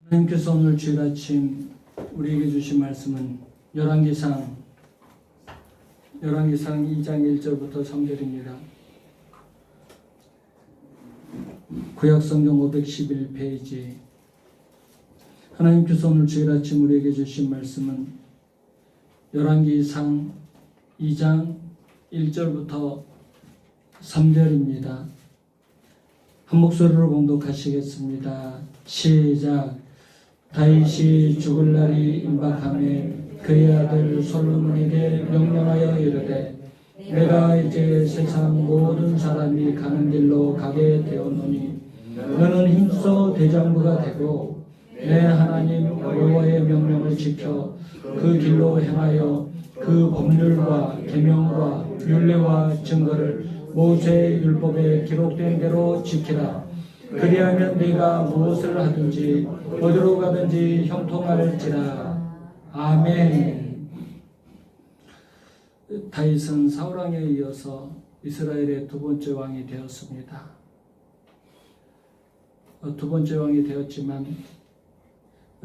하나님께서 오늘 주일 아침 우리에게 주신 말씀은 열왕기상 2장 1절부터 3절입니다. 구약성경 511페이지. 하나님께서 오늘 주일 아침 우리에게 주신 말씀은 열왕기상 2장 1절부터 3절입니다. 한 목소리로 봉독하시겠습니다. 시작. 다윗이 죽을 날이 임박하매 그의 아들 솔로몬에게 명령하여 이르되 내가 이제 세상 모든 사람이 가는 길로 가게 되었노니 너는 힘써 대장부가 되고 내 하나님 여호와의 명령을 지켜 그 길로 행하여 그 법률과 계명과 율례와 증거를 모세의 율법에 기록된 대로 지키라. 그리하면 네가 무엇을 하든지 어디로 가든지 형통할지라. 아멘. 다윗은 사울 왕에 이어서 이스라엘의 두 번째 왕이 되었습니다. 두 번째 왕이 되었지만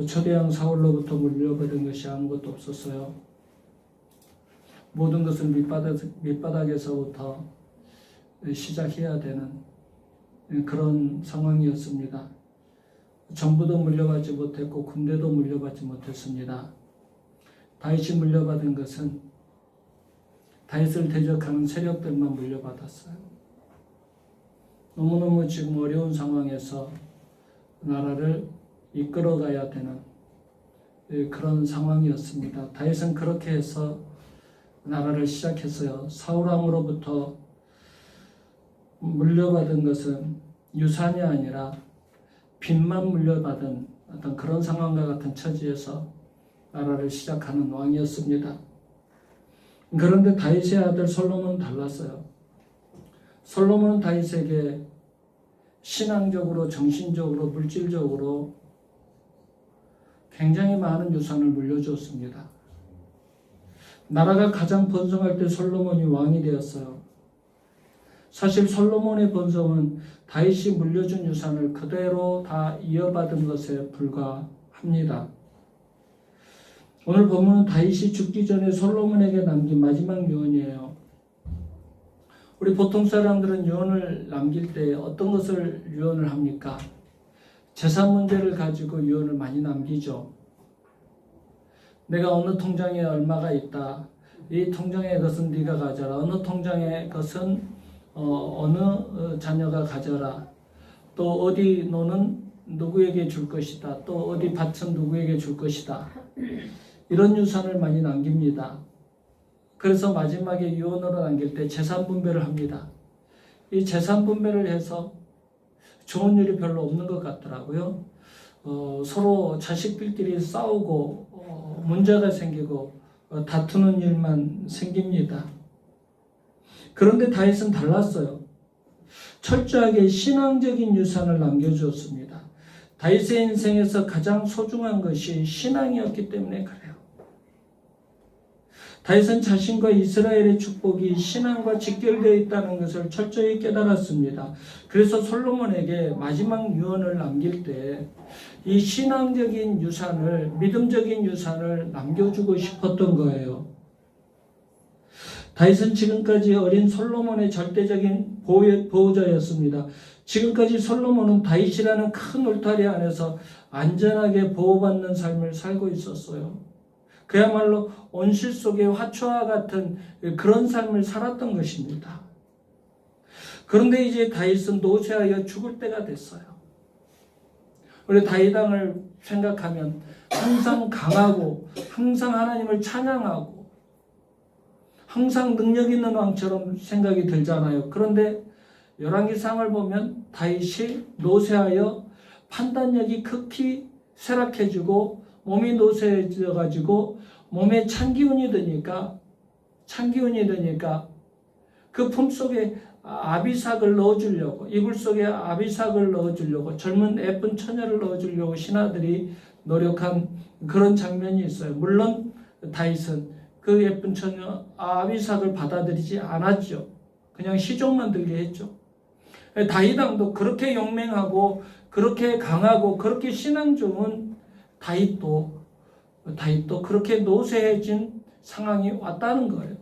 초대왕 사울로부터 물려받은 것이 아무것도 없었어요. 모든 것은 밑바닥에서부터 시작해야 되는 그런 상황이었습니다. 정부도 물려받지 못했고 군대도 물려받지 못했습니다. 다윗이 물려받은 것은 다윗을 대적하는 세력들만 물려받았어요. 너무너무 지금 어려운 상황에서 나라를 이끌어가야 되는 그런 상황이었습니다. 다윗은 그렇게 해서 나라를 시작했어요. 사울왕으로부터 물려받은 것은 유산이 아니라 빚만 물려받은 어떤 그런 상황과 같은 처지에서 나라를 시작하는 왕이었습니다. 그런데 다윗의 아들 솔로몬은 달랐어요. 솔로몬은 다윗에게 신앙적으로, 정신적으로, 물질적으로 굉장히 많은 유산을 물려주었습니다. 나라가 가장 번성할 때 솔로몬이 왕이 되었어요. 사실 솔로몬의 번성은 다윗이 물려준 유산을 그대로 다 이어받은 것에 불과합니다. 오늘 본문은 다윗이 죽기 전에 솔로몬에게 남긴 마지막 유언이에요. 우리 보통 사람들은 유언을 남길 때 어떤 것을 유언을 합니까? 재산 문제를 가지고 유언을 많이 남기죠. 내가 어느 통장에 얼마가 있다. 이 통장의 것은 네가 가져라. 어느 통장의 것은 어느 자녀가 가져라. 또 어디 너는 누구에게 줄 것이다. 또 어디 밭은 누구에게 줄 것이다. 이런 유산을 많이 남깁니다. 그래서 마지막에 유언으로 남길 때 재산 분배를 합니다. 이 재산 분배를 해서 좋은 일이 별로 없는 것 같더라고요. 서로 자식들끼리 싸우고 문제가 생기고 다투는 일만 생깁니다. 그런데 다윗은 달랐어요. 철저하게 신앙적인 유산을 남겨주었습니다. 다윗의 인생에서 가장 소중한 것이 신앙이었기 때문에 그래요. 다윗은 자신과 이스라엘의 축복이 신앙과 직결되어 있다는 것을 철저히 깨달았습니다. 그래서 솔로몬에게 마지막 유언을 남길 때 이 신앙적인 유산을, 믿음적인 유산을 남겨주고 싶었던 거예요. 다윗은 지금까지 어린 솔로몬의 절대적인 보호자였습니다. 지금까지 솔로몬은 다윗이라는 큰 울타리 안에서 안전하게 보호받는 삶을 살고 있었어요. 그야말로 온실 속의 화초와 같은 그런 삶을 살았던 것입니다. 그런데 이제 다윗은 노쇠하여 죽을 때가 됐어요. 우리 다윗 왕을 생각하면 항상 강하고 항상 하나님을 찬양하고 항상 능력 있는 왕처럼 생각이 들잖아요. 그런데 열왕기상을 보면 다윗이 노쇠하여 판단력이 극히 쇠락해지고 몸이 노쇠해져가지고 몸에 찬기운이 드니까 그 품속에 아비삭을 넣어주려고, 이불 속에 아비삭을 넣어주려고, 젊은 예쁜 처녀를 넣어주려고 신하들이 노력한 그런 장면이 있어요. 물론 다윗은 그 예쁜 처녀 아비삭을 받아들이지 않았죠. 그냥 시종만 들게 했죠. 다윗 왕도 그렇게 용맹하고 그렇게 강하고 그렇게 신앙 좋은 다윗도 그렇게 노쇠해진 상황이 왔다는 거예요.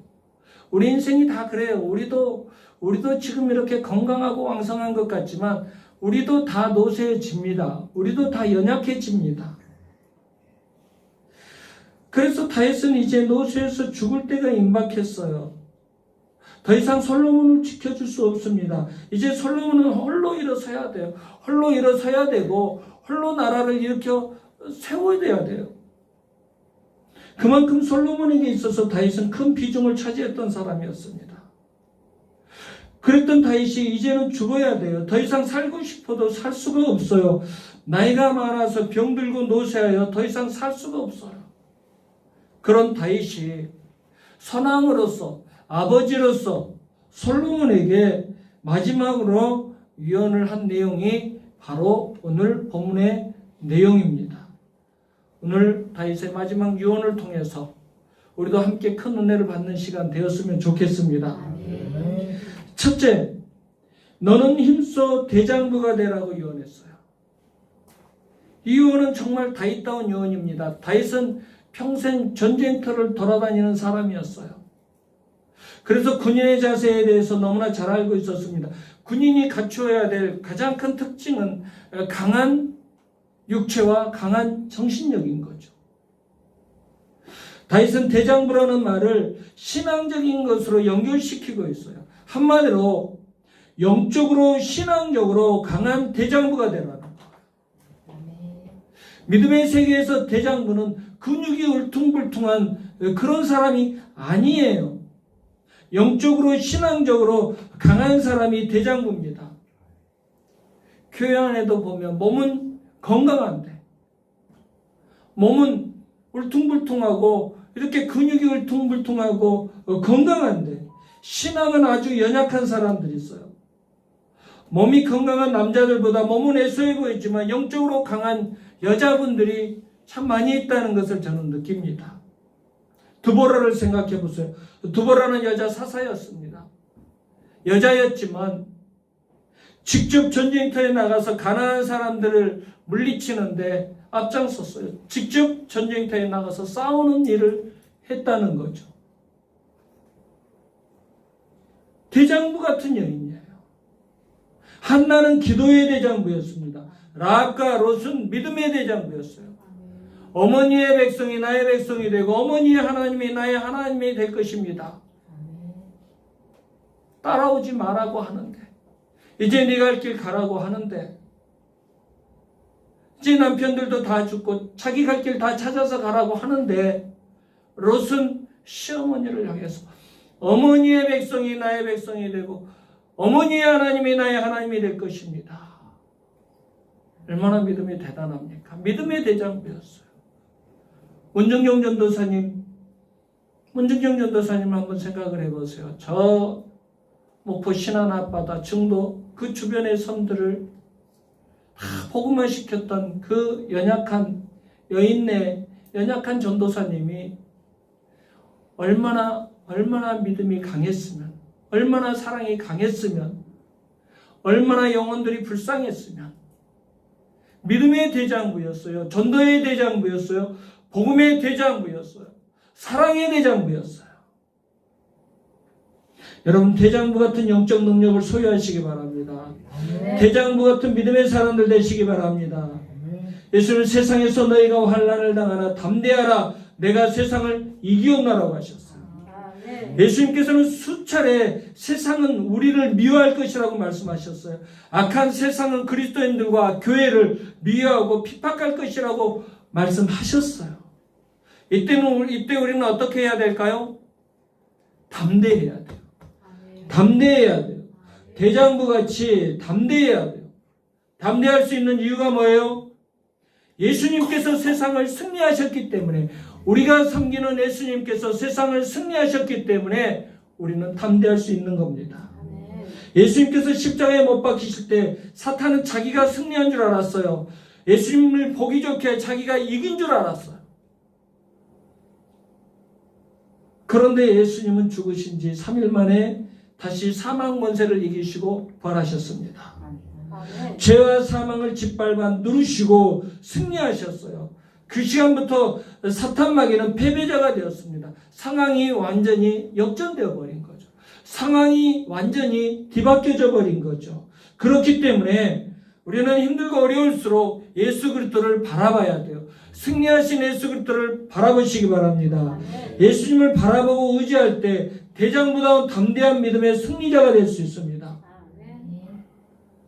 우리 인생이 다 그래요. 우리도 지금 이렇게 건강하고 왕성한 것 같지만 우리도 다 노쇠해집니다. 우리도 다 연약해집니다. 그래서 다윗은 이제 노쇠해서 죽을 때가 임박했어요. 더 이상 솔로몬을 지켜줄 수 없습니다. 이제 솔로몬은 홀로 일어서야 돼요. 홀로 일어서야 되고 홀로 나라를 일으켜 세워야 돼요. 그만큼 솔로몬에게 있어서 다윗은 큰 비중을 차지했던 사람이었습니다. 그랬던 다윗이 이제는 죽어야 돼요. 더 이상 살고 싶어도 살 수가 없어요. 나이가 많아서 병들고 노쇠하여 더 이상 살 수가 없어요. 그런 다윗이 선왕으로서 아버지로서 솔로몬에게 마지막으로 유언을 한 내용이 바로 오늘 본문의 내용입니다. 오늘 다윗의 마지막 유언을 통해서 우리도 함께 큰 은혜를 받는 시간 되었으면 좋겠습니다. 첫째, 너는 힘써 대장부가 되라고 유언했어요. 이 유언은 정말 다윗다운 유언입니다. 다윗은 평생 전쟁터를 돌아다니는 사람이었어요. 그래서 군인의 자세에 대해서 너무나 잘 알고 있었습니다. 군인이 갖추어야 될 가장 큰 특징은 강한 육체와 강한 정신력인 거죠. 다윗은 대장부라는 말을 신앙적인 것으로 연결시키고 있어요. 한마디로 영적으로 신앙적으로 강한 대장부가 되라는 거예요. 믿음의 세계에서 대장부는 근육이 울퉁불퉁한 그런 사람이 아니에요. 영적으로 신앙적으로 강한 사람이 대장부입니다. 교회 안에도 보면 몸은 건강한데 몸은 울퉁불퉁하고 이렇게 근육이 울퉁불퉁하고 건강한데 신앙은 아주 연약한 사람들이 있어요. 몸이 건강한 남자들보다 몸은 애소해 보이지만 영적으로 강한 여자분들이 참 많이 있다는 것을 저는 느낍니다. 드보라를 생각해 보세요. 드보라는 여자 사사였습니다. 여자였지만 직접 전쟁터에 나가서 가난한 사람들을 물리치는데 앞장섰어요. 직접 전쟁터에 나가서 싸우는 일을 했다는 거죠. 대장부 같은 여인이에요. 한나는 기도의 대장부였습니다. 라합과 롯은 믿음의 대장부였어요. 어머니의 백성이 나의 백성이 되고 어머니의 하나님이 나의 하나님이 될 것입니다. 따라오지 말라고 하는데 이제 네 갈 길 가라고 하는데 이제 남편들도 다 죽고 자기 갈 길 다 찾아서 가라고 하는데 롯은 시어머니를 향해서 어머니의 백성이 나의 백성이 되고 어머니의 하나님이 나의 하나님이 될 것입니다. 얼마나 믿음이 대단합니까? 믿음의 대장부였어요. 문정경 전도사님 한번 생각을 해보세요. 저 목포 신안 앞바다 증도 그 주변의 섬들을 다 복음화 시켰던 그 연약한 여인네 연약한 전도사님이 얼마나 믿음이 강했으면, 얼마나 사랑이 강했으면, 얼마나 영혼들이 불쌍했으면 믿음의 대장부였어요. 전도의 대장부였어요. 복음의 대장부였어요. 사랑의 대장부였어요. 여러분 대장부 같은 영적 능력을 소유하시기 바랍니다. 대장부 같은 믿음의 사람들 되시기 바랍니다. 예수는 세상에서 너희가 환난을 당하나 담대하라 내가 세상을 이기었나라고 하셨어요. 예수님께서는 수차례 세상은 우리를 미워할 것이라고 말씀하셨어요. 악한 세상은 그리스도인들과 교회를 미워하고 핍박할 것이라고 말씀하셨어요. 이때 우리는 어떻게 해야 될까요? 담대해야 돼요. 담대해야 돼요. 대장부같이 담대해야 돼요. 담대할 수 있는 이유가 뭐예요? 예수님께서 세상을 승리하셨기 때문에, 우리가 섬기는 예수님께서 세상을 승리하셨기 때문에 우리는 담대할 수 있는 겁니다. 예수님께서 십자가에 못 박히실 때 사탄은 자기가 승리한 줄 알았어요. 예수님을 보기 좋게 자기가 이긴 줄 알았어요. 그런데 예수님은 죽으신 지 3일 만에 다시 사망 권세를 이기시고 부활하셨습니다. 죄와 사망을 짓밟아 누르시고 승리하셨어요. 그 시간부터 사탄 마귀는 패배자가 되었습니다. 상황이 완전히 역전되어 버린 거죠. 상황이 완전히 뒤바뀌어져 버린 거죠. 그렇기 때문에 우리는 힘들고 어려울수록 예수 그리스도를 바라봐야 돼요. 승리하신 예수 그리스도를 바라보시기 바랍니다. 예수님을 바라보고 의지할 때 대장부다운 담대한 믿음의 승리자가 될 수 있습니다.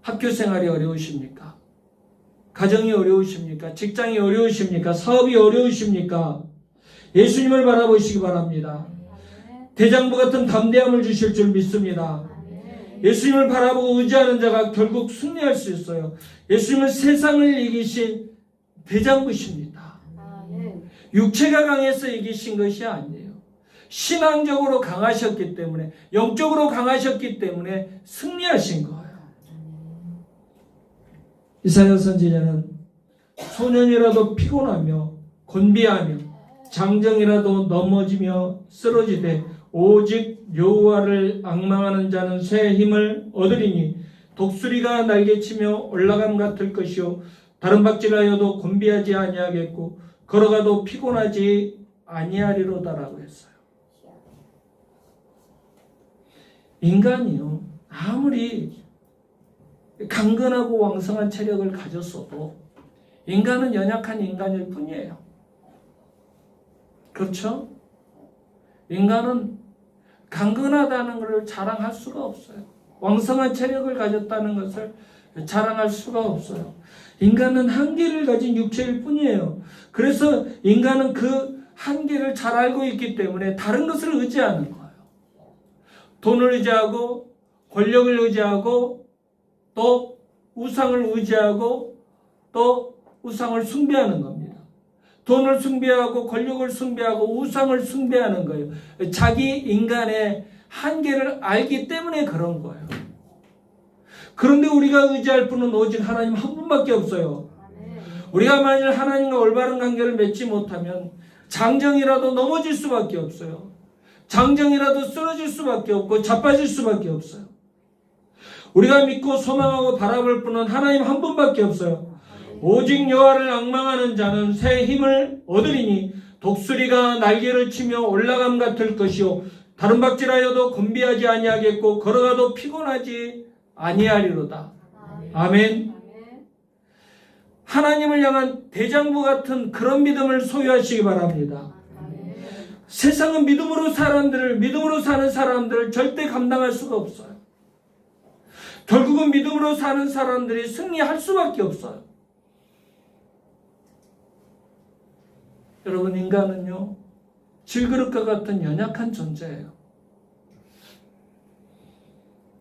학교 생활이 어려우십니까? 가정이 어려우십니까? 직장이 어려우십니까? 사업이 어려우십니까? 예수님을 바라보시기 바랍니다. 대장부 같은 담대함을 주실 줄 믿습니다. 예수님을 바라보고 의지하는 자가 결국 승리할 수 있어요. 예수님은 세상을 이기신 대장부십니다. 육체가 강해서 이기신 것이 아니에요. 신앙적으로 강하셨기 때문에, 영적으로 강하셨기 때문에 승리하신 거예요. 이사야 선지자는 소년이라도 피곤하며 곤비하며 장정이라도 넘어지며 쓰러지되 오직 여호와를 앙망하는 자는 새 힘을 얻으리니 독수리가 날개치며 올라감 같을 것이요 다른 박질하여도 곤비하지 아니하겠고 걸어가도 피곤하지 아니하리로다라고 했어요. 인간이요 아무리 강건하고 왕성한 체력을 가졌어도 인간은 연약한 인간일 뿐이에요. 그렇죠? 인간은 강건하다는 것을 자랑할 수가 없어요. 왕성한 체력을 가졌다는 것을 자랑할 수가 없어요. 인간은 한계를 가진 육체일 뿐이에요. 그래서 인간은 그 한계를 잘 알고 있기 때문에 다른 것을 의지하는 거예요. 돈을 의지하고 권력을 의지하고 또 우상을 의지하고 또 우상을 숭배하는 겁니다. 돈을 숭배하고 권력을 숭배하고 우상을 숭배하는 거예요. 자기 인간의 한계를 알기 때문에 그런 거예요. 그런데 우리가 의지할 분은 오직 하나님 한 분밖에 없어요. 우리가 만일 하나님과 올바른 관계를 맺지 못하면 장정이라도 넘어질 수밖에 없어요. 장정이라도 쓰러질 수밖에 없고 자빠질 수밖에 없어요. 우리가 믿고 소망하고 바라볼 분은 하나님 한 분밖에 없어요. 오직 여호와를 앙망하는 자는 새 힘을 얻으리니 독수리가 날개를 치며 올라감 같을 것이요 다른 박질하여도 곤비하지 아니하겠고 걸어가도 피곤하지 아니하리로다. 아멘. 하나님을 향한 대장부 같은 그런 믿음을 소유하시기 바랍니다. 세상은 믿음으로 사는 사람들을 절대 감당할 수가 없어요. 결국은 믿음으로 사는 사람들이 승리할 수밖에 없어요. 여러분, 인간은요 질그릇과 같은 연약한 존재예요.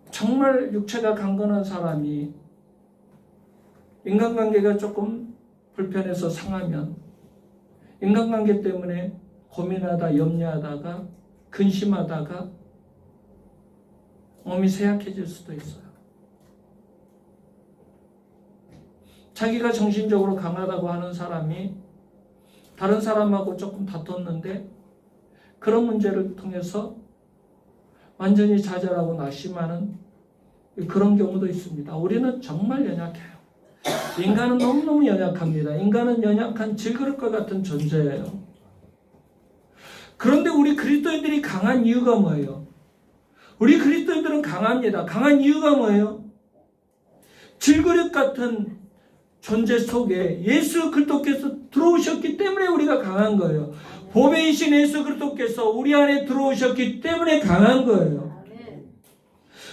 정말 육체가 강건한 사람이 인간관계가 조금 불편해서 상하면 인간관계 때문에 고민하다 염려하다가 근심하다가 몸이 쇠약해질 수도 있어요. 자기가 정신적으로 강하다고 하는 사람이 다른 사람하고 조금 다퉜는데 그런 문제를 통해서 완전히 좌절하고 낙심하는 그런 경우도 있습니다. 우리는 정말 연약해요. 인간은 너무너무 연약합니다. 인간은 연약한 질그릇과 같은 존재예요. 그런데 우리 그리스도인들이 강한 이유가 뭐예요? 우리 그리스도인들은 강합니다. 강한 이유가 뭐예요? 질그릇 같은 존재 속에 예수 그리스도께서 들어오셨기 때문에 우리가 강한 거예요. 보배이신 예수 그리스도께서 우리 안에 들어오셨기 때문에 강한 거예요.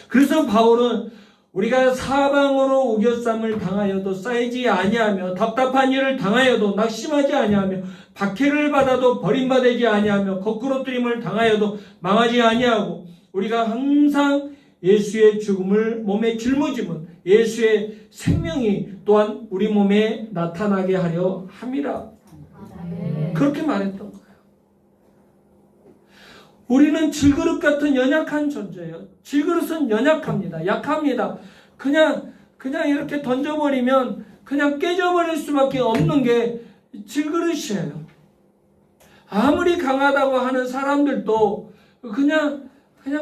그래서 바울은 우리가 사방으로 우겨쌈을 당하여도 쌓이지 아니하며 답답한 일을 당하여도 낙심하지 아니하며 박해를 받아도 버림받지 아니하며 거꾸로뜨림을 당하여도 망하지 아니하고 우리가 항상 예수의 죽음을 몸에 짊어지면 예수의 생명이 또한 우리 몸에 나타나게 하려 함이라. 그렇게 말했던 거예요. 우리는 질그릇 같은 연약한 존재예요. 질그릇은 연약합니다. 약합니다. 그냥 이렇게 던져버리면 그냥 깨져버릴 수밖에 없는 게 질그릇이에요. 아무리 강하다고 하는 사람들도 그냥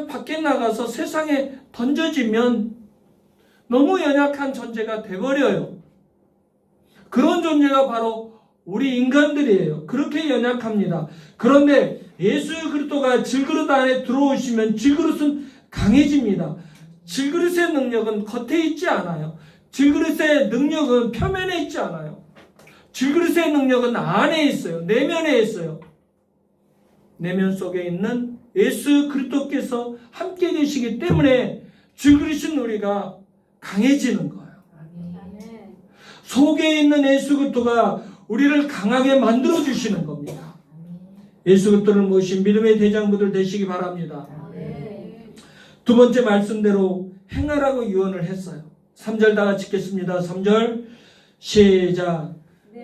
밖에 나가서 세상에 던져지면 너무 연약한 존재가 돼버려요. 그런 존재가 바로 우리 인간들이에요. 그렇게 연약합니다. 그런데 예수 그리스도가 질그릇 안에 들어오시면 질그릇은 강해집니다. 질그릇의 능력은 겉에 있지 않아요. 질그릇의 능력은 표면에 있지 않아요. 질그릇의 능력은 안에 있어요. 내면에 있어요. 내면 속에 있는 예수 그리스도께서 함께 계시기 때문에 질그릇인 우리가 강해지는 거예요. 속에 있는 예수 그리스도가 우리를 강하게 만들어 주시는 겁니다. 예수 그리스도를 모신 믿음의 대장부들 되시기 바랍니다. 두 번째 말씀대로 행하라고 유언을 했어요. 3절 다 같이 읽겠습니다. 3절 시작.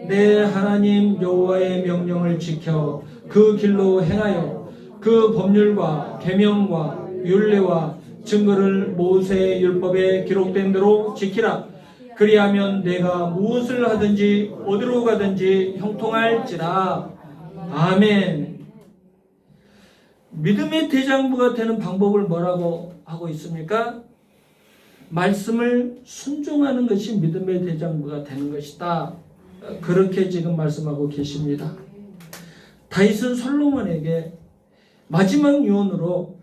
내 하나님 여호와의 명령을 지켜 그 길로 행하여 그 법률과 계명과 율례와 증거를 모세의 율법에 기록된 대로 지키라. 그리하면 내가 무엇을 하든지 어디로 가든지 형통할지라. 아멘. 믿음의 대장부가 되는 방법을 뭐라고 하고 있습니까? 말씀을 순종하는 것이 믿음의 대장부가 되는 것이다. 그렇게 지금 말씀하고 계십니다. 다윗은 솔로몬에게 마지막 유언으로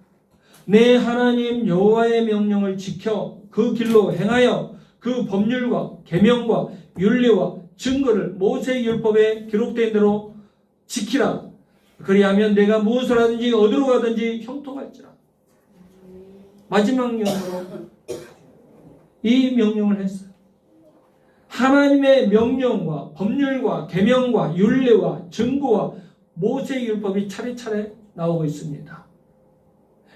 내 하나님 여호와의 명령을 지켜 그 길로 행하여 그 법률과 계명과 율례와 증거를 모세의 율법에 기록된 대로 지키라. 그리하면 내가 무엇을 하든지 어디로 가든지 형통할지라. 마지막 유언으로 이 명령을 했어요. 하나님의 명령과 법률과 계명과 율례와 증거와 모세의 율법이 차례차례 나오고 있습니다.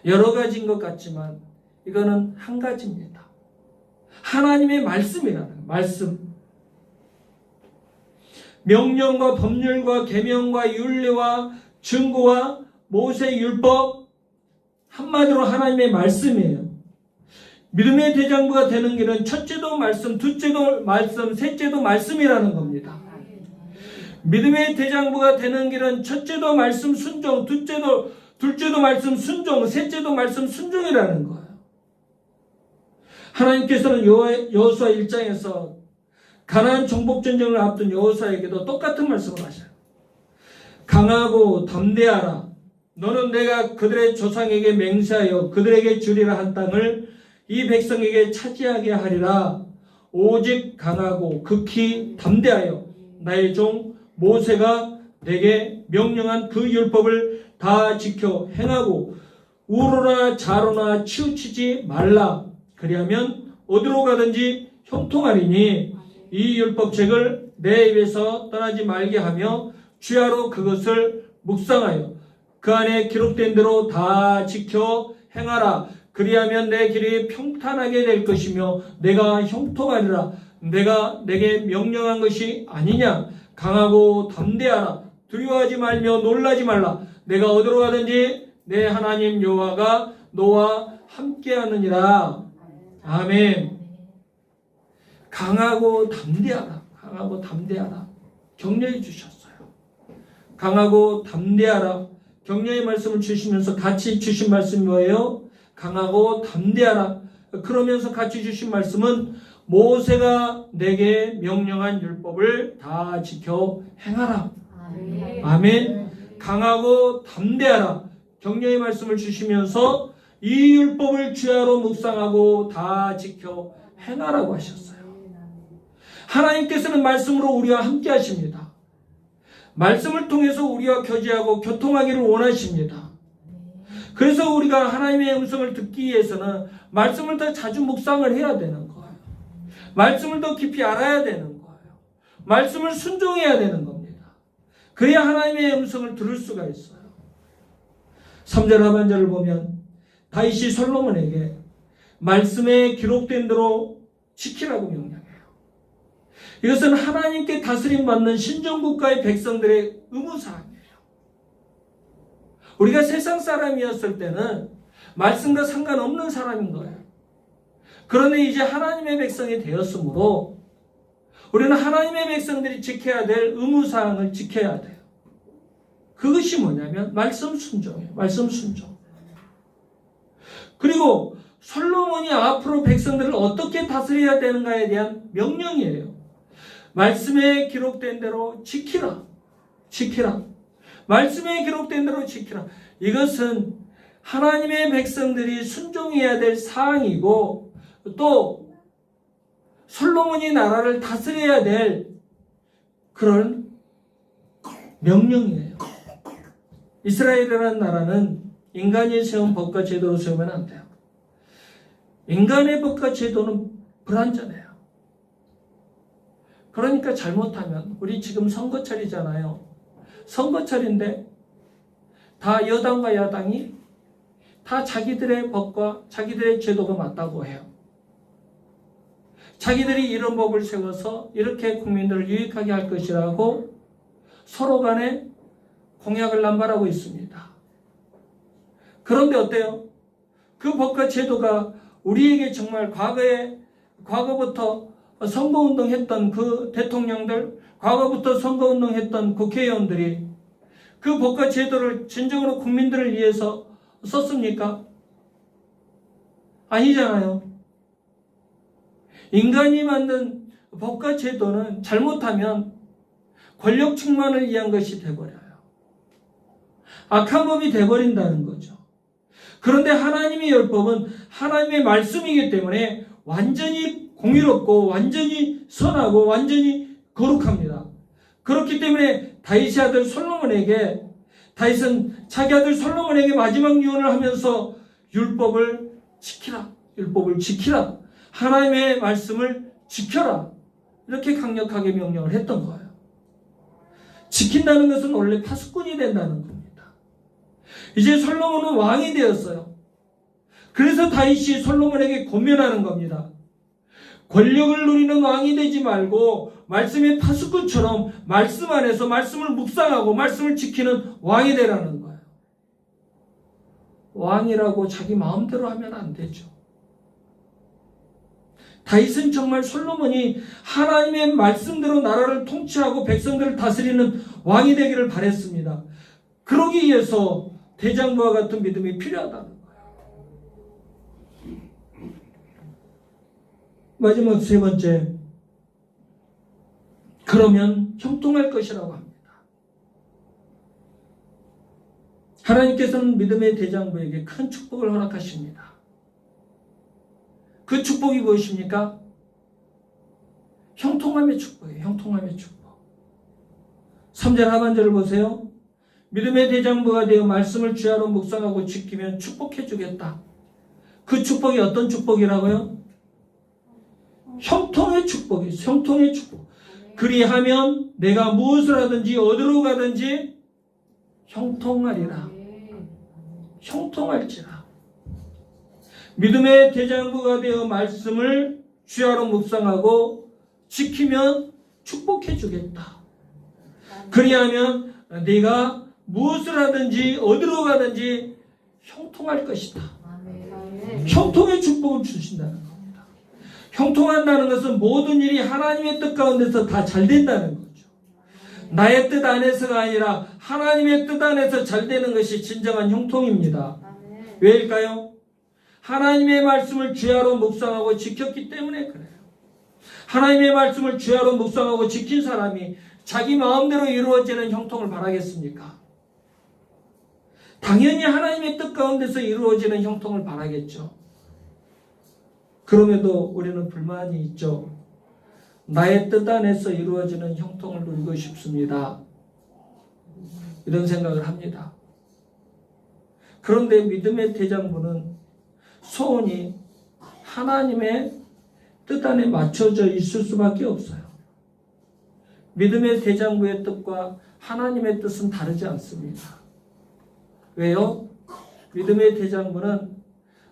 여러 가지인 것 같지만 이거는 한 가지입니다. 하나님의 말씀이라는 말씀. 명령과 법률과 계명과 율례와 증거와 모세의 율법, 한마디로 하나님의 말씀이에요. 믿음의 대장부가 되는 길은 첫째도 말씀, 둘째도 말씀, 셋째도 말씀이라는 겁니다. 믿음의 대장부가 되는 길은 첫째도 말씀 순종, 둘째도 말씀 순종, 셋째도 말씀 순종이라는 거예요. 하나님께서는 여호수아 1장에서 가나안 정복전쟁을 앞둔 여호수아에게도 똑같은 말씀을 하셔요. 강하고 담대하라. 너는 내가 그들의 조상에게 맹세하여 그들에게 주리라 한 땅을 이 백성에게 차지하게 하리라. 오직 강하고 극히 담대하여 나의 종 모세가 내게 명령한 그 율법을 다 지켜 행하고 우로나 좌로나 치우치지 말라. 그리하면 어디로 가든지 형통하리니 이 율법책을 내 입에서 떠나지 말게 하며 주야로 그것을 묵상하여 그 안에 기록된 대로 다 지켜 행하라. 그리하면 내 길이 평탄하게 될 것이며 내가 형통하리라. 내가 내게 명령한 것이 아니냐. 강하고 담대하라. 두려워하지 말며 놀라지 말라. 내가 어디로 가든지 내 하나님 여호와가 너와 함께하느니라. 아멘. 강하고 담대하라. 강하고 담대하라. 격려해 주셨어요. 강하고 담대하라. 격려의 말씀을 주시면서 같이 주신 말씀이 뭐예요? 강하고 담대하라. 그러면서 같이 주신 말씀은 모세가 내게 명령한 율법을 다 지켜 행하라. 아멘. 강하고 담대하라. 격려의 말씀을 주시면서 이 율법을 주야로 묵상하고 다 지켜 행하라고 하셨어요. 하나님께서는 말씀으로 우리와 함께 하십니다. 말씀을 통해서 우리와 교제하고 교통하기를 원하십니다. 그래서 우리가 하나님의 음성을 듣기 위해서는 말씀을 더 자주 묵상을 해야 되는 거예요. 말씀을 더 깊이 알아야 되는 거예요. 말씀을 순종해야 되는 겁니다. 그래야 하나님의 음성을 들을 수가 있어요. 3절 하반절을 보면 다윗이 솔로몬에게 말씀에 기록된 대로 지키라고 명령해요. 이것은 하나님께 다스림 받는 신정국가의 백성들의 의무사항이에요. 우리가 세상 사람이었을 때는 말씀과 상관없는 사람인 거예요. 그런데 이제 하나님의 백성이 되었으므로 우리는 하나님의 백성들이 지켜야 될 의무사항을 지켜야 돼요. 그것이 뭐냐면 말씀 순종이에요. 말씀 순종. 그리고 솔로몬이 앞으로 백성들을 어떻게 다스려야 되는가에 대한 명령이에요. 말씀에 기록된 대로 지키라. 지키라. 말씀에 기록된 대로 지키라. 이것은 하나님의 백성들이 순종해야 될 사항이고 또 솔로몬이 나라를 다스려야 될 그런 명령이에요. 이스라엘이라는 나라는 인간이 세운 법과 제도로 세우면 안 돼요. 인간의 법과 제도는 불완전해요. 그러니까 잘못하면 우리 지금 선거철이잖아요. 선거철인데 다 여당과 야당이 다 자기들의 법과 자기들의 제도가 맞다고 해요. 자기들이 이런 법을 세워서 이렇게 국민들을 유익하게 할 것이라고 서로 간에 공약을 남발하고 있습니다. 그런데 어때요? 그 법과 제도가 우리에게 정말 과거부터 선거운동 했던 그 대통령들, 과거부터 선거운동 했던 국회의원들이 그 법과 제도를 진정으로 국민들을 위해서 썼습니까? 아니잖아요. 인간이 만든 법과 제도는 잘못하면 권력 충만을 위한 것이 돼버려요. 악한 법이 돼버린다는 거죠. 그런데 하나님의 율법은 하나님의 말씀이기 때문에 완전히 공의롭고 완전히 선하고 완전히 거룩합니다. 그렇기 때문에 다윗의 아들 솔로몬에게 다윗은 자기 아들 솔로몬에게 마지막 유언을 하면서 율법을 지키라. 율법을 지키라. 하나님의 말씀을 지켜라. 이렇게 강력하게 명령을 했던 거예요. 지킨다는 것은 원래 파수꾼이 된다는 겁니다. 이제 솔로몬은 왕이 되었어요. 그래서 다윗이 솔로몬에게 권면하는 겁니다. 권력을 누리는 왕이 되지 말고 말씀의 파수꾼처럼 말씀 안에서 말씀을 묵상하고 말씀을 지키는 왕이 되라는 거예요. 왕이라고 자기 마음대로 하면 안 되죠. 다윗은 정말 솔로몬이 하나님의 말씀대로 나라를 통치하고 백성들을 다스리는 왕이 되기를 바랬습니다. 그러기 위해서 대장부와 같은 믿음이 필요하다는 거예요. 마지막 세 번째, 그러면 형통할 것이라고 합니다. 하나님께서는 믿음의 대장부에게 큰 축복을 허락하십니다. 그 축복이 무엇입니까? 형통함의 축복이에요. 형통함의 축복. 3절 하반절을 보세요. 믿음의 대장부가 되어 말씀을 주야로 묵상하고 지키면 축복해 주겠다. 그 축복이 어떤 축복이라고요? 형통의 축복이에요. 형통의 축복. 그리하면 내가 무엇을 하든지 어디로 가든지 형통하리라. 형통할지라. 믿음의 대장부가 되어 말씀을 주야로 묵상하고 지키면 축복해 주겠다. 그리하면 네가 무엇을 하든지 어디로 가든지 형통할 것이다. 형통의 축복을 주신다는 겁니다. 형통한다는 것은 모든 일이 하나님의 뜻 가운데서 다 잘 된다는 거죠. 나의 뜻 안에서가 아니라 하나님의 뜻 안에서 잘 되는 것이 진정한 형통입니다. 왜일까요? 하나님의 말씀을 주야로 묵상하고 지켰기 때문에 그래요. 하나님의 말씀을 주야로 묵상하고 지킨 사람이 자기 마음대로 이루어지는 형통을 바라겠습니까? 당연히 하나님의 뜻 가운데서 이루어지는 형통을 바라겠죠. 그럼에도 우리는 불만이 있죠. 나의 뜻 안에서 이루어지는 형통을 누리고 싶습니다. 이런 생각을 합니다. 그런데 믿음의 대장부는 소원이 하나님의 뜻 안에 맞춰져 있을 수밖에 없어요. 믿음의 대장부의 뜻과 하나님의 뜻은 다르지 않습니다. 왜요? 믿음의 대장부는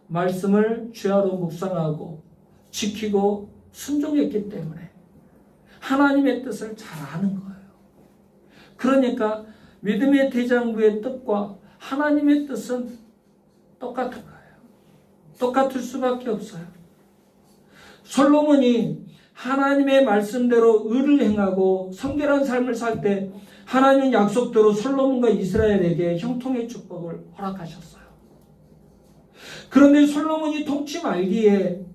말씀을 주야로 묵상하고 지키고 순종했기 때문에 하나님의 뜻을 잘 아는 거예요. 그러니까 믿음의 대장부의 뜻과 하나님의 뜻은 똑같은 거예요. 똑같을 수밖에 없어요. 솔로몬이 하나님의 말씀대로 의를 행하고 성결한 삶을 살 때 하나님은 약속대로 솔로몬과 이스라엘에게 형통의 축복을 허락하셨어요. 그런데 솔로몬이 통치 말기에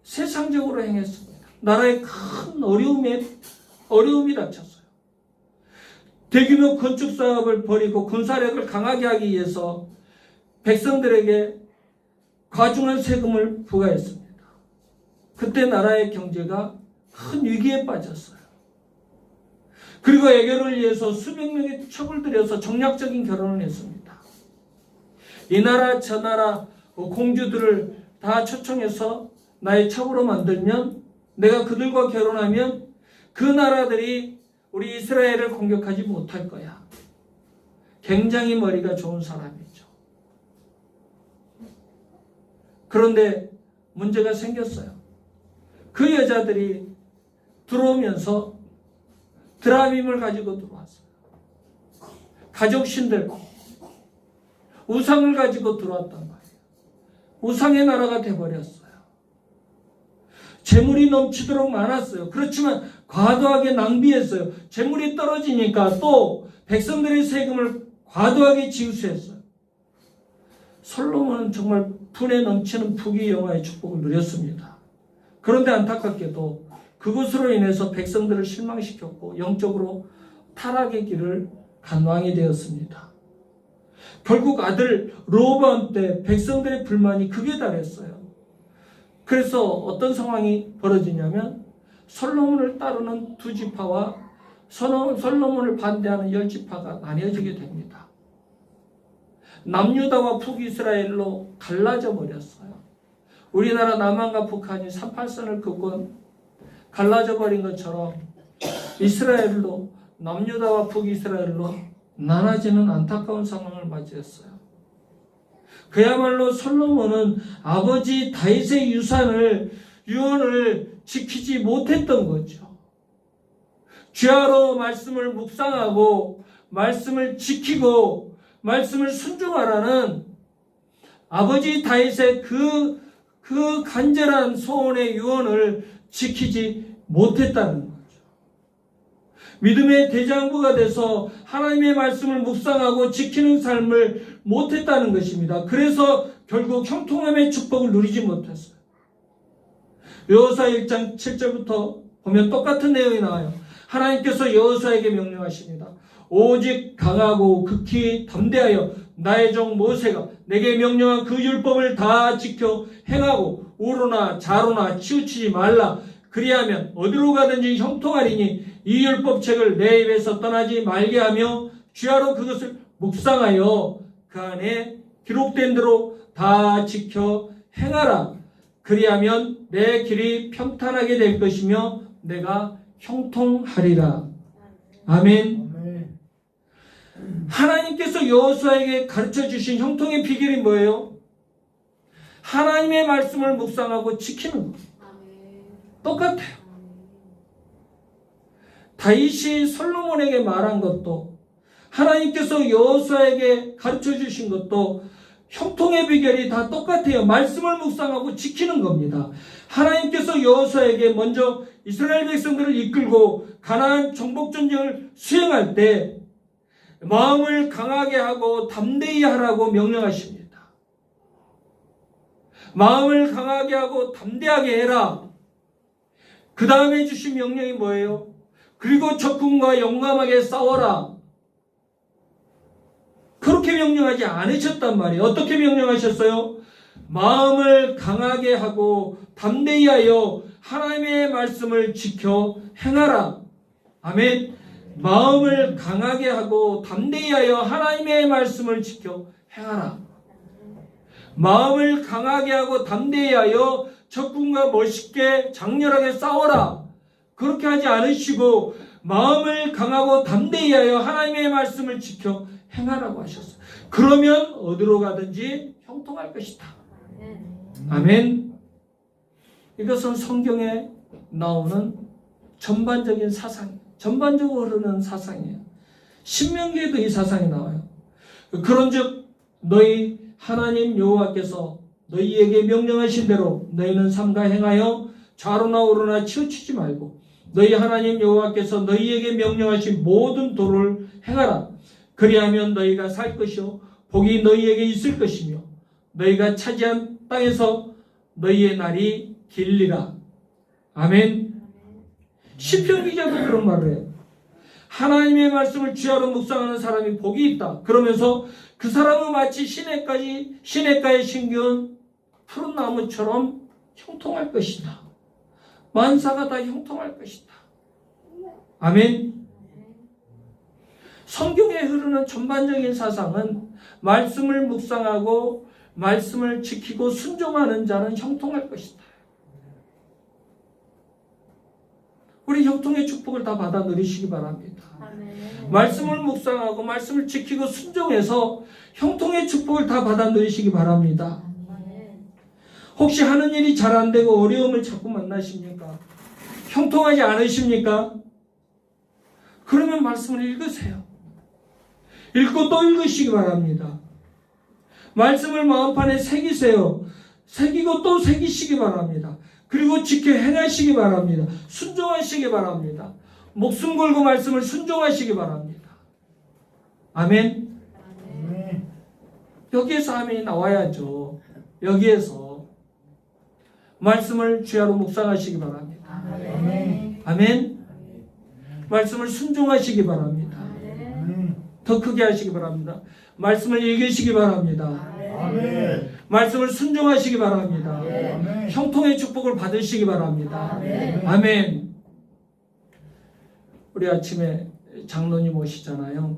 세상적으로 행했습니다. 나라의 큰 어려움에 어려움이 닥쳤어요. 대규모 건축 사업을 벌이고 군사력을 강하게 하기 위해서 백성들에게 과중한 세금을 부과했습니다. 그때 나라의 경제가 큰 위기에 빠졌어요. 그리고 애교를 위해서 수백 명의 첩을 들여서 정략적인 결혼을 했습니다. 이 나라 저 나라 공주들을 다 초청해서 나의 첩으로 만들면 내가 그들과 결혼하면 그 나라들이 우리 이스라엘을 공격하지 못할 거야. 굉장히 머리가 좋은 사람이죠. 그런데 문제가 생겼어요. 그 여자들이 들어오면서 드라빔을 가지고 들어왔어요. 가족신들, 우상을 가지고 들어왔단 말이에요. 우상의 나라가 돼버렸어요. 재물이 넘치도록 많았어요. 그렇지만 과도하게 낭비했어요. 재물이 떨어지니까 또 백성들의 세금을 과도하게 지우수했어요. 솔로몬은 정말 분에 넘치는 부귀영화의 축복을 누렸습니다. 그런데 안타깝게도 그것으로 인해서 백성들을 실망시켰고 영적으로 타락의 길을 간 왕이 되었습니다. 결국 아들 르호보암 때 백성들의 불만이 극에 달했어요. 그래서 어떤 상황이 벌어지냐면 솔로몬을 따르는 두 지파와 솔로몬을 반대하는 10지파가 나뉘어지게 됩니다. 남유다와 북이스라엘로 갈라져 버렸어요. 우리나라 남한과 북한이 38선을 긋고 갈라져 버린 것처럼 이스라엘로 남유다와 북이스라엘로 나눠지는 안타까운 상황을 맞이했어요. 그야말로 솔로몬은 아버지 다윗의 유언을 지키지 못했던 거죠. 주야로 말씀을 묵상하고 말씀을 지키고 말씀을 순종하라는 아버지 다윗의 그 간절한 소원의 유언을 지키지 못했다는 거죠. 믿음의 대장부가 돼서 하나님의 말씀을 묵상하고 지키는 삶을 못했다는 것입니다. 그래서 결국 형통함의 축복을 누리지 못했어요. 여호수아 1장 7절부터 보면 똑같은 내용이 나와요. 하나님께서 여호수아에게 명령하십니다. 오직 강하고 극히 담대하여 나의 종 모세가 내게 명령한 그 율법을 다 지켜 행하고 우로나 좌로나 치우치지 말라. 그리하면 어디로 가든지 형통하리니 이 율법책을 내 입에서 떠나지 말게 하며 주야로 그것을 묵상하여 그 안에 기록된 대로 다 지켜 행하라. 그리하면 내 길이 평탄하게 될 것이며 내가 형통하리라. 아멘. 하나님께서 여호수아에게 가르쳐 주신 형통의 비결이 뭐예요? 하나님의 말씀을 묵상하고 지키는 것. 똑같아요. 다윗이 솔로몬에게 말한 것도 하나님께서 여호수아에게 가르쳐 주신 것도 형통의 비결이 다 똑같아요. 말씀을 묵상하고 지키는 겁니다. 하나님께서 여호수아에게 먼저 이스라엘 백성들을 이끌고 가나안 정복 전쟁을 수행할 때 마음을 강하게 하고 담대히 하라고 명령하십니다. 마음을 강하게 하고 담대하게 해라. 그 다음에 주신 명령이 뭐예요? 그리고 적군과 용감하게 싸워라. 그렇게 명령하지 않으셨단 말이에요. 어떻게 명령하셨어요? 마음을 강하게 하고 담대히 하여 하나님의 말씀을 지켜 행하라. 아멘. 마음을 강하게 하고 담대히 하여 하나님의 말씀을 지켜 행하라. 마음을 강하게 하고 담대히 하여 적군과 멋있게 장렬하게 싸워라. 그렇게 하지 않으시고 마음을 강하고 담대히 하여 하나님의 말씀을 지켜 행하라고 하셨어요. 그러면 어디로 가든지 형통할 것이다. 아멘. 이것은 성경에 나오는 전반적인 사상, 전반적으로 흐르는 사상이에요. 신명기에도 이 사상이 나와요. 그런즉 너희 하나님 여호와께서 너희에게 명령하신 대로 너희는 삼가 행하여 좌로나 우로나 치우치지 말고 너희 하나님 여호와께서 너희에게 명령하신 모든 도를 행하라. 그리하면 너희가 살 것이요 복이 너희에게 있을 것이며 너희가 차지한 땅에서 너희의 날이 길리라. 아멘. 시편 기자도 그런 말을 해요. 하나님의 말씀을 주야로 묵상하는 사람이 복이 있다. 그러면서 그 사람은 마치 시냇가에 심겨온 푸른 나무처럼 형통할 것이다. 만사가 다 형통할 것이다. 아멘. 성경에 흐르는 전반적인 사상은 말씀을 묵상하고 말씀을 지키고 순종하는 자는 형통할 것이다. 우리 형통의 축복을 다 받아 누리시기 바랍니다. 말씀을 묵상하고 말씀을 지키고 순종해서 형통의 축복을 다 받아 누리시기 바랍니다. 혹시 하는 일이 잘 안 되고 어려움을 자꾸 만나십니까? 형통하지 않으십니까? 그러면 말씀을 읽으세요. 읽고 또 읽으시기 바랍니다. 말씀을 마음판에 새기세요. 새기고 또 새기시기 바랍니다. 그리고 지켜 행하시기 바랍니다. 순종하시기 바랍니다. 목숨 걸고 말씀을 순종하시기 바랍니다. 아멘. 여기에서 아멘이 나와야죠. 여기에서 말씀을 주야로 묵상하시기 바랍니다. 아멘. 말씀을 순종하시기 바랍니다. 더 크게 하시기 바랍니다. 말씀을 읽으시기 바랍니다. 아멘. 말씀을 순종하시기 바랍니다. 아멘. 형통의 축복을 받으시기 바랍니다. 아멘. 아멘. 우리 아침에 장로님 오시잖아요.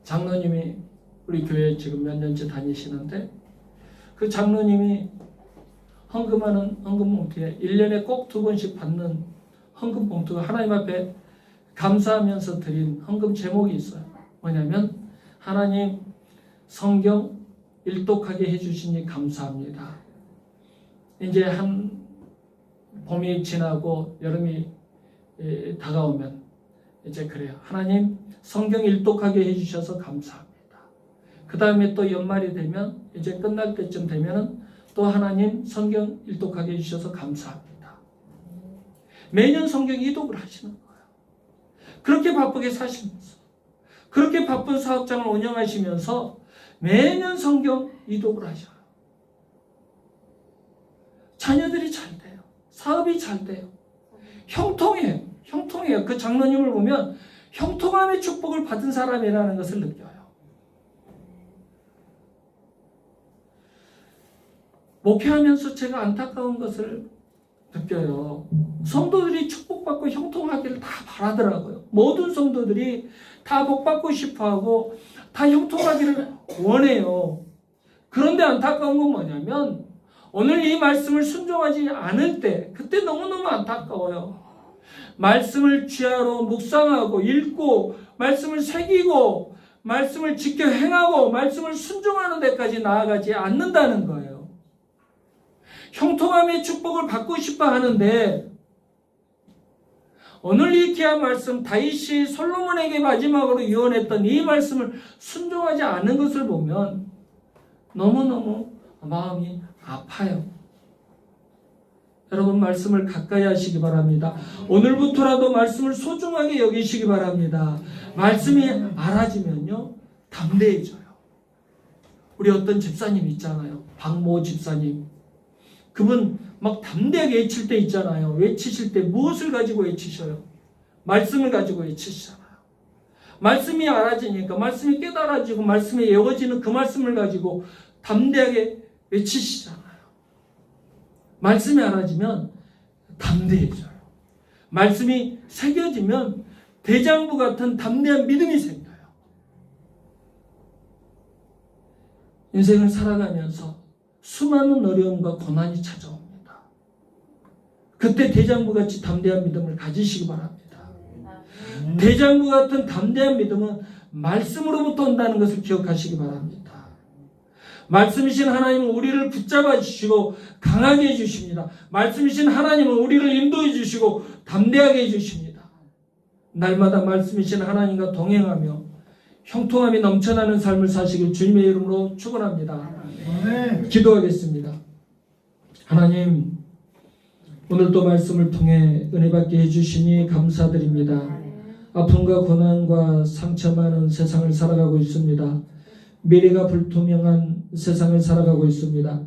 장로님이 우리 교회 지금 몇 년째 다니시는데 그 장로님이 헌금하는 헌금 봉투에 1년에 꼭 2번씩 받는 헌금 봉투가 하나님 앞에 감사하면서 드린 헌금 제목이 있어요. 뭐냐면 하나님 성경 일독하게 해주시니 감사합니다. 이제 한 봄이 지나고 여름이 다가오면 이제 그래요. 하나님 성경 일독하게 해주셔서 감사합니다. 그 다음에 또 연말이 되면 이제 끝날 때쯤 되면은 또 하나님 성경 일독하게 해주셔서 감사합니다. 매년 성경 이독을 하시는 거예요. 그렇게 바쁘게 사시면서 그렇게 바쁜 사업장을 운영하시면서 매년 성경 이독을 하셔요. 자녀들이 잘 돼요. 사업이 잘 돼요. 형통해요. 형통해요. 그 장로님을 보면 형통함의 축복을 받은 사람이라는 것을 느껴요. 목회하면서 제가 안타까운 것을 느껴요. 성도들이 축복받고 형통하기를 다 바라더라고요. 모든 성도들이 다 복받고 싶어하고 다 형통하기를 원해요. 그런데 안타까운 건 뭐냐면 오늘 이 말씀을 순종하지 않을 때 그때 너무너무 안타까워요. 말씀을 주야로 묵상하고 읽고 말씀을 새기고 말씀을 지켜 행하고 말씀을 순종하는 데까지 나아가지 않는다는 거예요. 형통함의 축복을 받고 싶어 하는데 오늘 이 귀한 말씀 다윗이 솔로몬에게 마지막으로 유언했던 이 말씀을 순종하지 않는 것을 보면 너무너무 마음이 아파요. 여러분 말씀을 가까이 하시기 바랍니다. 오늘부터라도 말씀을 소중하게 여기시기 바랍니다. 말씀이 알아지면요 담대해져요. 우리 어떤 집사님 있잖아요. 박모 집사님. 그분 막 담대하게 외칠 때 있잖아요. 외치실 때 무엇을 가지고 외치셔요? 말씀을 가지고 외치시잖아요. 말씀이 알아지니까 말씀이 깨달아지고 말씀이 외워지는 그 말씀을 가지고 담대하게 외치시잖아요. 말씀이 알아지면 담대해져요. 말씀이 새겨지면 대장부 같은 담대한 믿음이 생겨요. 인생을 살아가면서 수많은 어려움과 고난이 찾아옵니다. 그때 대장부같이 담대한 믿음을 가지시기 바랍니다. 대장부 같은 담대한 믿음은 말씀으로부터 온다는 것을 기억하시기 바랍니다. 말씀이신 하나님은 우리를 붙잡아 주시고 강하게 해주십니다. 말씀이신 하나님은 우리를 인도해 주시고 담대하게 해주십니다. 날마다 말씀이신 하나님과 동행하며 형통함이 넘쳐나는 삶을 사시길 주님의 이름으로 축원합니다. 기도하겠습니다. 하나님 오늘도 말씀을 통해 은혜 받게 해주시니 감사드립니다. 아픔과 고난과 상처 많은 세상을 살아가고 있습니다. 미래가 불투명한 세상을 살아가고 있습니다.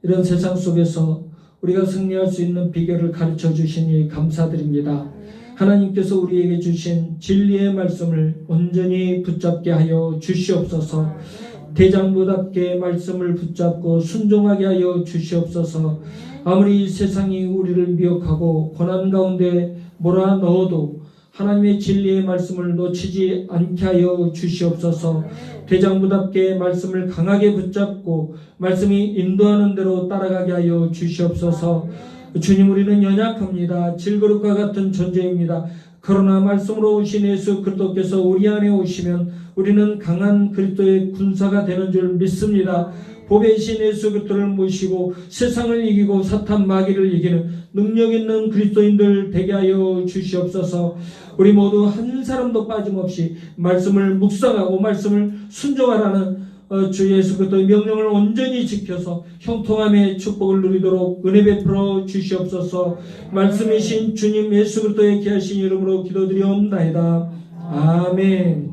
이런 세상 속에서 우리가 승리할 수 있는 비결을 가르쳐 주시니 감사드립니다. 하나님께서 우리에게 주신 진리의 말씀을 온전히 붙잡게 하여 주시옵소서. 대장부답게 말씀을 붙잡고 순종하게 하여 주시옵소서. 아무리 세상이 우리를 미혹하고 고난 가운데 몰아넣어도 하나님의 진리의 말씀을 놓치지 않게 하여 주시옵소서. 대장부답게 말씀을 강하게 붙잡고 말씀이 인도하는 대로 따라가게 하여 주시옵소서. 주님, 우리는 연약합니다. 질그릇과 같은 존재입니다. 그러나 말씀으로 오신 예수 그리스도께서 우리 안에 오시면 우리는 강한 그리스도의 군사가 되는 줄 믿습니다. 보배이신 예수 그리스도를 모시고 세상을 이기고 사탄 마귀를 이기는 능력 있는 그리스도인들 되게 하여 주시옵소서. 우리 모두 한 사람도 빠짐없이 말씀을 묵상하고 말씀을 순종하라는 주 예수 그리스도의 명령을 온전히 지켜서 형통함의 축복을 누리도록 은혜 베풀어 주시옵소서. 말씀이신 주님 예수 그리스도의 귀하신 이름으로 기도드리옵나이다. 아멘.